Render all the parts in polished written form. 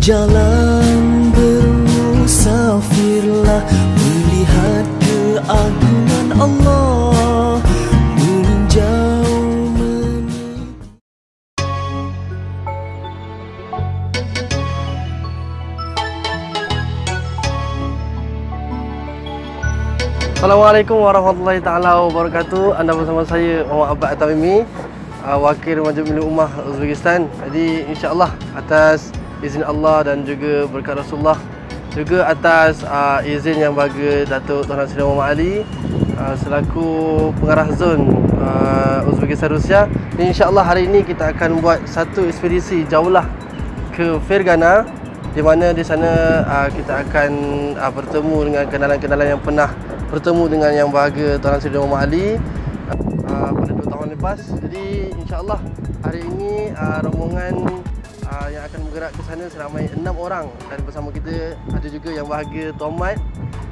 Jalan bermusafirlah, melihat keagungan Allah, meninjau Assalamualaikum warahmatullahi taala wabarakatuh. Anda bersama saya Muhammad Abad At-Tamimi, Wakil Majlis Ummah Uzbekistan. Jadi insya-Allah atas izin Allah dan juga berkat Rasulullah, juga atas izin yang bagi Datuk Tuan Sri Muhammad Ali selaku pengarah zon Uzbekistan Rusia. Insya-Allah hari ini kita akan buat satu ekspedisi jauhlah ke Fergana, di mana di sana kita akan bertemu dengan kenalan-kenalan yang pernah bertemu dengan yang bahagia Tuan Sri Muhammad Ali pada 2 tahun lepas. Jadi insya-Allah hari ini rombongan yang akan bergerak ke sana seramai 6 orang, dan bersama kita ada juga yang bahagia Tuan Mat.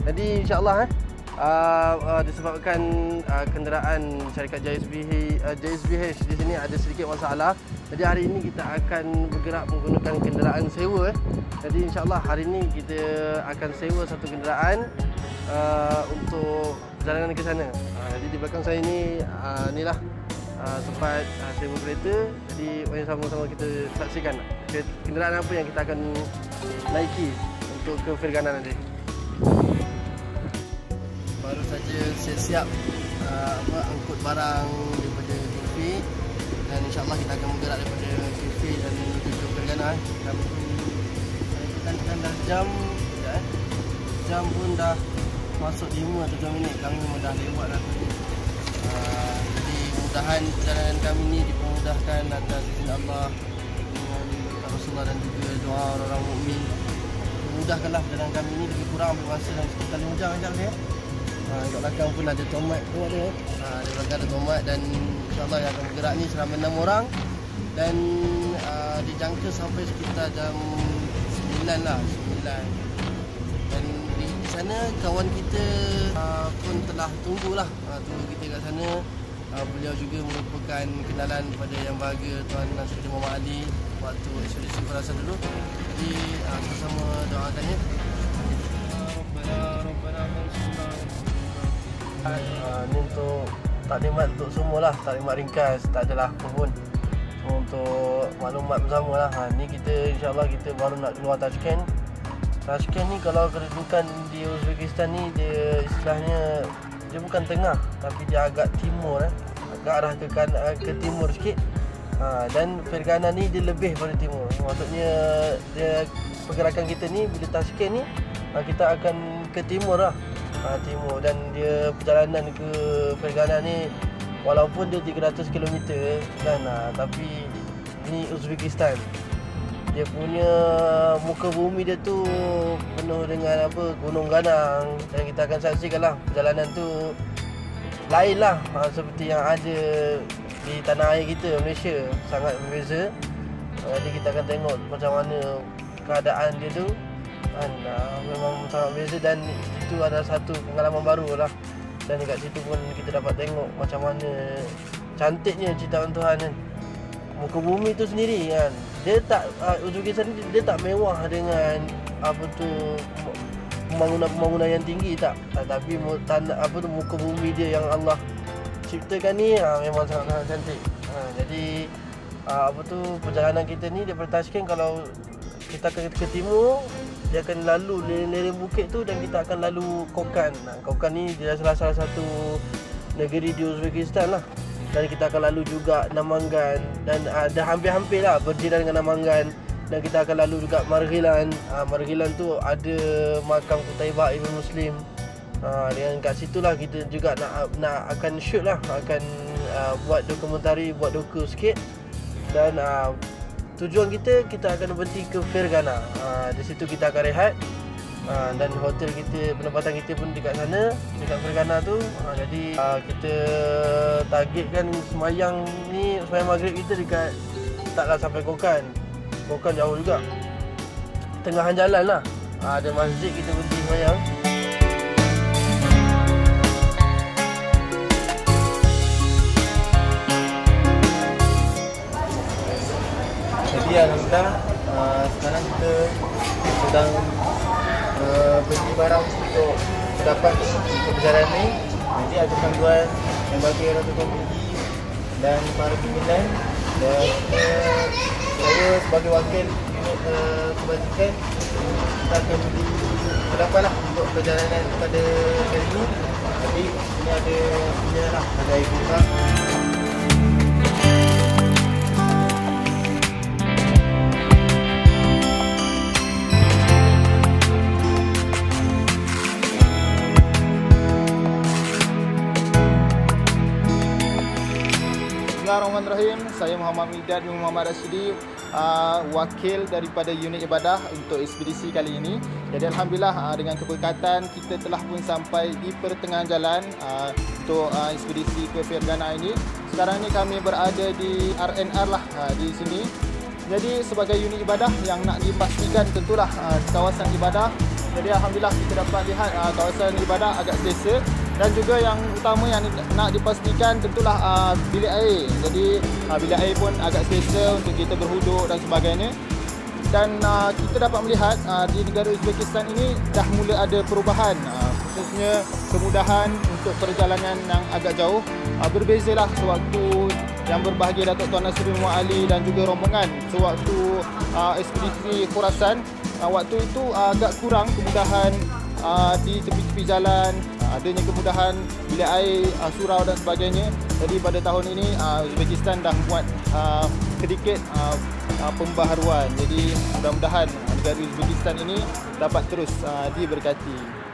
Jadi insya-Allah disebabkan kenderaan syarikat JSBH di sini ada sedikit masalah, jadi hari ini kita akan bergerak menggunakan kenderaan sewa. Jadi insya-Allah hari ini kita akan sewa satu kenderaan untuk perjalanan ke sana. Jadi di belakang saya ni inilah tempat sewa kereta. Jadi mari sama-sama kita saksikan kenderaan apa yang kita akan naiki untuk ke Fergana nanti. Baru saja siap-siap angkut barang daripada kafe, dan insya-Allah kita akan bergerak daripada kafe dan menuju ke Fergana. Kita dah jam pun dah masuk 5 atau 7 minit. Kami memang dah lewat dah. Jadi mudahan perjalanan kami ni dipermudahkan atas izin Allah dengan berkat Rasulullah dan juga doa orang-orang mukmin. Mudahkanlah perjalanan kami ni, lebih kurang ambil masa dalam sekitar 5 jam macam ni. Kat belakang pun ada tomat tu ada. Di belakang ada tomat, dan insya-Allah yang akan bergerak ni seramai 6 orang, dan dijangka sampai sekitar jam 9 lah, 9. Dan di sana kawan kita pun telah tunggulah, tunggu kita kat sana. Beliau juga merupakan kenalan pada yang bahagia Tuan Sri Muhammad Ali waktu ekspedisi Khurasan dulu. Jadi sama-sama doakannya. Ni untuk taklimat untuk semualah, taklimat ringkas, tak adalah apa pun. Untuk maklumat bersama lah. Ni kita insya-Allah kita baru nak keluar Tashkent. Tashkent ni kalau kedudukan di Uzbekistan ni, dia istilahnya dia bukan tengah, tapi dia agak timur, agak arah ke timur sikit. Dan Fergana ni dia lebih pada timur. Maksudnya dia pergerakan kita ni bila Tashkent ni kita akan ke timur lah. Timur, dan dia perjalanan ke Fergana ni walaupun dia 300 km kan, tapi ni Uzbekistan. Dia punya muka bumi dia tu penuh dengan gunung ganang, dan kita akan saksikanlah perjalanan tu lain lah seperti yang ada di tanah air kita, Malaysia. Sangat berbeza. Jadi kita akan tengok macam mana keadaan dia tu kan, memang sangat berbeza, dan itu adalah satu pengalaman baru lah. Dan dekat situ pun kita dapat tengok macam mana cantiknya ciptaan Tuhan kan. Muka bumi tu sendiri kan, dia tak Uzbekistan ni dia tak mewah dengan pembangunan yang tinggi, tak. Tapi muka bumi dia yang Allah ciptakan ni memang sangat cantik. Jadi perjalanan kita ni daripada Tashkent, kalau kita ke timur, dia akan lalu lereng bukit tu, dan kita akan lalu Kokan. Kokan ni dia salah satu negeri di Uzbekistan lah. Dan kita akan lalu juga Namangan, dan dah hampir-hampir lah berjiran dengan Namangan. Dan kita akan lalu juga Marghilan. Marghilan tu ada makam Qutaibah Ibn Muslim. Dengan kat situ lah kita juga nak akan shoot lah, akan buat dokumentari, buat doku sikit. Dan tujuan kita akan berhenti ke Fergana. Di situ kita akan rehat, dan hotel kita, penempatan kita pun dekat sana, dekat Fergana tu. Jadi kita targetkan semayang maghrib kita dekat, taklah sampai Kokan. Kokan jauh juga, tengahan jalan lah. Ada masjid, kita berhenti semayang. Jadi alhamdulillah sekarang kita perjalanan ni. Jadi ada tanggungan yang bagi Datuk Tuan Menteri dan para pimpinan, dan saya sebagai wakil unit kebajikan, kita akan beri pendapatlah untuk perjalanan pada kali ini. Jadi ini ada punya lah, ada ibu bapa. Bismillahirrahmanirrahim. Saya Muhammad Midad bin Muhammad Rashidi, wakil daripada unit ibadah untuk ekspedisi kali ini. Jadi alhamdulillah dengan keberkatan kita telah pun sampai di pertengahan jalan untuk ekspedisi ke Fergana ini. Sekarang ni kami berada di RNR lah di sini. Jadi sebagai unit ibadah yang nak dipastikan tentulah kawasan ibadah. Jadi alhamdulillah kita dapat lihat kawasan ibadah agak selesa. Dan juga yang utama yang nak dipastikan tentulah bilik air. Jadi bilik air pun agak selesa untuk kita berhuduk dan sebagainya. Dan kita dapat melihat di negara Uzbekistan ini dah mula ada perubahan, khususnya kemudahan untuk perjalanan yang agak jauh. Berbezalah sewaktu yang berbahagia Datuk Tuan Nasir bin Muhammad Ali dan juga rombongan sewaktu ekspedisi Khurasan. Waktu itu agak kurang kemudahan di tepi-tepi jalan, adanya kemudahan bilik air, surau dan sebagainya. Jadi pada tahun ini Uzbekistan dah buat sedikit pembaharuan. Jadi mudah-mudahan negara Uzbekistan ini dapat terus diberkati.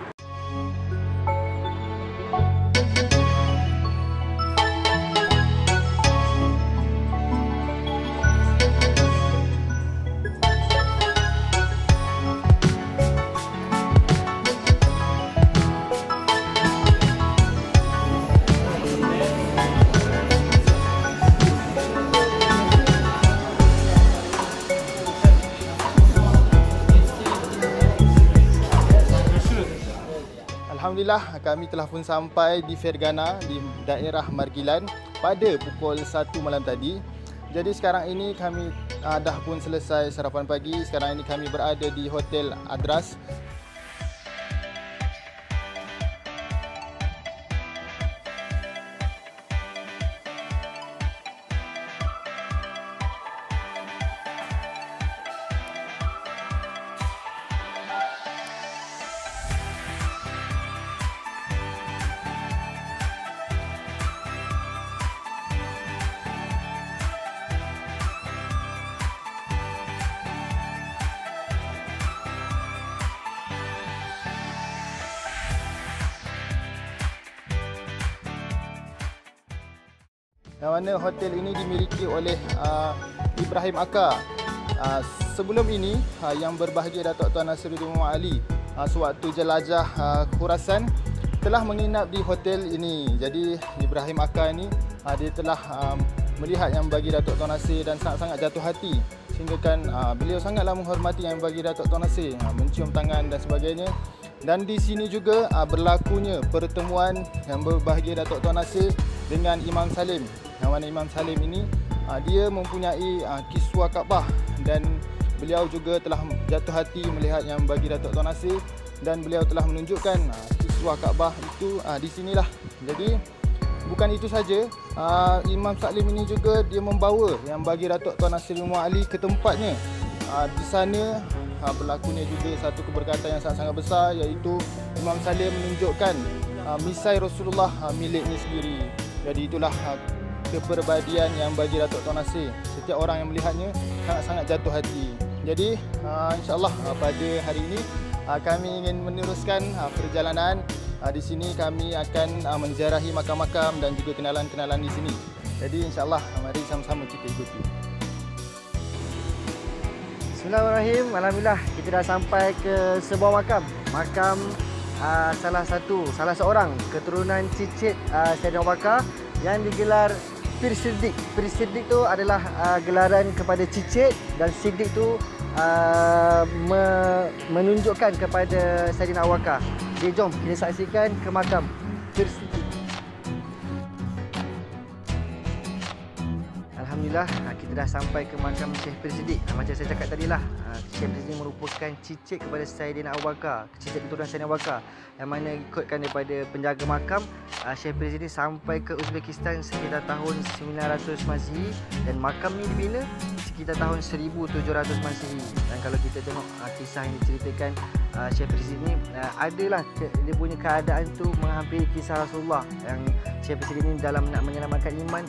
Alhamdulillah kami telah pun sampai di Fergana di daerah Margilan pada pukul 1 malam tadi. Jadi sekarang ini kami dah pun selesai sarapan pagi. Sekarang ini kami berada di Hotel Adras. Yang mana hotel ini dimiliki oleh Ibrahim Aka. Sebelum ini yang berbahagia Datuk Tuan Nasir bin Muhammad Ali sewaktu jelajah Khurasan telah menginap di hotel ini. Jadi Ibrahim Aka ini dia telah melihat yang bagi Datuk Tuan Nasir dan sangat-sangat jatuh hati, sehingga kan beliau sangatlah menghormati yang bagi Datuk Tuan Nasir, mencium tangan dan sebagainya. Dan di sini juga berlakunya pertemuan yang berbahagia Datuk Tuan Nasir dengan Imam Salim. Yang mana Imam Salim ini dia mempunyai kiswah Kaabah, dan beliau juga telah jatuh hati melihat yang bagi Datuk Tuan Nasir, dan beliau telah menunjukkan kiswah Kaabah itu di sinilah. Jadi bukan itu saja, Imam Salim ini juga dia membawa yang bagi Datuk Tuan Nasir bin Muhammad Ali ke tempatnya. Di sana berlakunya juga satu keberkatan yang sangat-sangat besar, iaitu Imam Salim menunjukkan misai Rasulullah miliknya sendiri. Jadi itulah kepribadian yang bagi Datuk Tuan Nasir. Setiap orang yang melihatnya sangat-sangat jatuh hati. Jadi insya-Allah pada hari ini kami ingin meneruskan perjalanan. Di sini kami akan menziarahi makam-makam dan juga kenalan-kenalan di sini. Jadi insya-Allah mari sama-sama kita ikuti. Bismillahirrahmanirrahim. Alhamdulillah kita dah sampai ke sebuah makam salah seorang keturunan cicit Sayyidina Abu Bakar yang digelar Pir Siddiq. Pir Siddiq tu adalah gelaran kepada cicit, dan Siddiq tu menunjukkan kepada Sayyidina Abu Bakar. Jadi jom kita saksikan ke makam Pir Siddiq. Alhamdulillah kita dah sampai ke makam Syekh Pir Siddiq. Macam saya cakap tadilah, Syekh Rizli merupakan cicit kepada Saidina Abu Bakar, cicit keturunan Saidina Abu Bakar, yang mana ikutkan daripada penjaga makam Syekh Rizli sampai ke Uzbekistan sekitar tahun 900 Masihi, dan makam ni dibina sekitar tahun 1700 Masihi. Dan kalau kita tengok kisah yang diceritakan Syekh Rizli ni, adalah dia punya keadaan tu menghampiri kisah Rasulullah, yang Syekh Rizli ni dalam nak menyelamatkan iman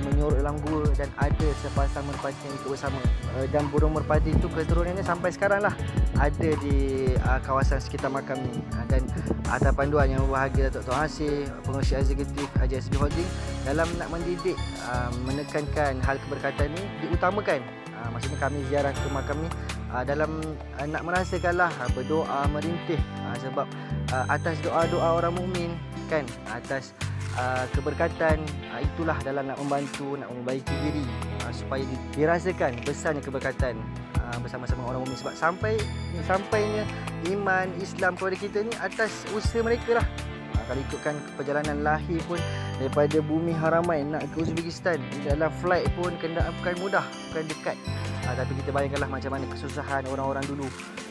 menyorok dalam gua, dan ada sepasang merpati yang ikut bersama, dan burung merpati itu keturunannya sampai sekarang lah ada di kawasan sekitar makam ni. Dan atas panduan yang berbahagia Datuk Tuan Hasir, Pengerusi Eksekutif JSB Holding, dalam nak mendidik menekankan hal keberkatan ni diutamakan. Maksudnya kami ziarah ke makam ni dalam nak merasakanlah berdoa, merintih, sebab atas doa-doa orang mukmin kan, atas keberkatan, itulah dalam nak membantu, nak membaiki diri supaya dirasakan besarnya keberkatan bersama-sama orang mukmin. Sebab sampainya iman Islam kepada kita ni atas usaha mereka lah. Kalau ikutkan perjalanan lahir pun daripada bumi Haramain nak ke Uzbekistan, dalam flight pun kenderaan bukan mudah, bukan dekat. Tapi kita bayangkanlah macam mana kesusahan orang-orang dulu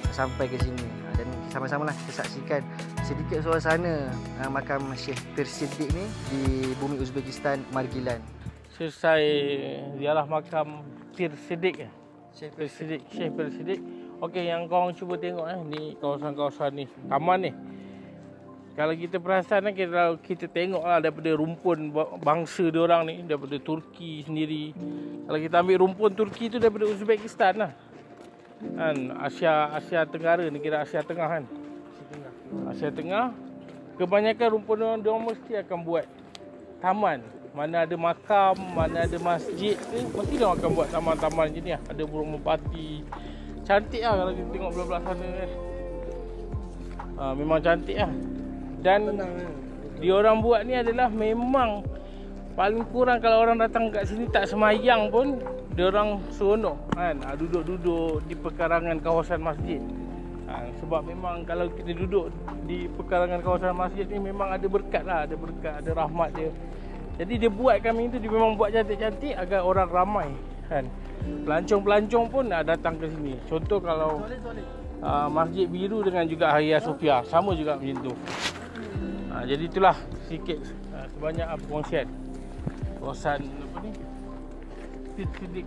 sampai ke sini. Dan sama-samalah kita saksikan sedikit suasana makam Syekh Pir Siddiq ni di bumi Uzbekistan, Margilan. Selesai ziarah makam Pir Siddiq. Syekh Pir Siddiq. Okey, yang korang cuba tengok ni kawasan-kawasan ni, taman ni. Kalau kita perasan kalau kita tengoklah daripada rumpun bangsa diorang ni, daripada Turki sendiri. Kalau kita ambil rumpun Turki tu daripada Uzbekistan lah. Kan, Asia Tenggara, negara Asia Tengah kan. Asia Tengah. Kebanyakan rumpun diorang mesti akan buat taman. Mana ada makam, mana ada masjid ni, mesti diorang akan buat taman-taman macam ni lah. Ada burung merpati. Cantik lah kalau kita tengok belah-belah sana kan. Memang cantik lah. Dan diorang buat ni adalah memang paling kurang kalau orang datang kat sini tak semayang pun diorang seronok kan, duduk-duduk di pekarangan kawasan masjid. Sebab memang kalau kita duduk di pekarangan kawasan masjid ni memang ada berkat lah, ada berkat, ada rahmat dia. Jadi dia buat kami tu, dia memang buat cantik-cantik agar orang ramai kan. Pelancong-pelancong pun datang ke sini. Contoh kalau Masjid Biru dengan juga Hagia Sophia, sama juga macam tu. Jadi itulah sikit sebanyak perkongsian kawasan apa ni, Pir Siddiq.